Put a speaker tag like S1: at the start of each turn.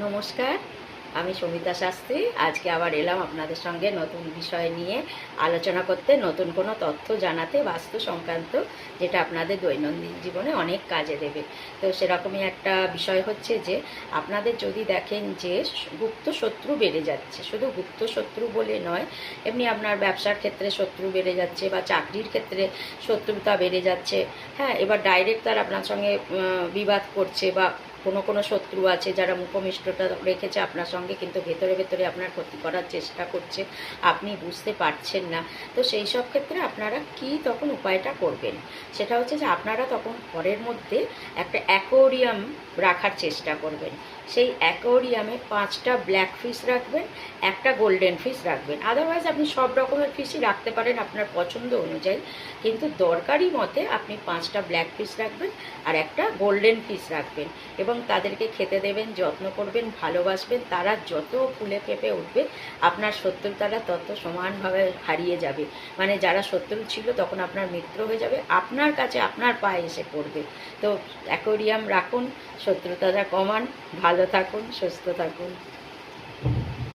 S1: নমস্কার, আমি সমিতা শাস্ত্রী। আজকে আবার এলাম আপনাদের সঙ্গে নতুন বিষয় নিয়ে আলোচনা করতে, নতুন কোনো তথ্য জানাতে বাস্তু সংক্রান্ত, যেটা আপনাদের দৈনন্দিন জীবনে অনেক কাজে দেবে। তো সেরকমই একটা বিষয় হচ্ছে যে আপনাদের যদি দেখেন যে গুপ্ত শত্রু বেড়ে যাচ্ছে, শুধু গুপ্ত শত্রু বলে নয়, এমনি আপনার ব্যবসার ক্ষেত্রে শত্রু বেড়ে যাচ্ছে বা চাকরির ক্ষেত্রে শত্রুতা বেড়ে যাচ্ছে। হ্যাঁ, এবার ডাইরেক্ট তার আপনার সঙ্গে বিবাদ করছে বা কোনো কোনো শত্রু আছে যারা মুখমিষ্টটা রেখেছে আপনার সঙ্গে, কিন্তু ভেতরে ভেতরে আপনার ক্ষতি করার চেষ্টা করছে, আপনি বুঝতে পারছেন না। তো সেই সব ক্ষেত্রে আপনারা কি তখন উপায়টা করবেন, সেটা হচ্ছে যে আপনারা তখন ঘরের মধ্যে একটা অ্যাকোয়ারিয়াম রাখার চেষ্টা করবেন। সেই অ্যাকোয়ারিয়ামে 5টা ব্ল্যাক ফিশ রাখবেন, একটা গোল্ডেন ফিশ রাখবেন। আদারওয়াইজ আপনি সব রকমের ফিশই রাখতে পারেন আপনার পছন্দ অনুযায়ী, কিন্তু দরকারি মতে আপনি 5টা ব্ল্যাক ফিশ রাখবেন আর একটা গোল্ডেন ফিশ রাখবেন এবং তাদেরকে খেতে দেবেন, যত্ন করবেন, ভালোবাসবেন। তারা যত ফুলে ফেঁপে উঠবে আপনার শত্রু তারা তত সমানভাবে হারিয়ে যাবে। মানে যারা শত্রু ছিল তখন আপনার মিত্র হয়ে যাবে, আপনার কাছে আপনার পায়ে এসে পড়বে। তো অ্যাকোয়ারিয়াম রাখুন, শত্রুতাটা কমান, ভালো থাকুন, সুস্থ থাকুন।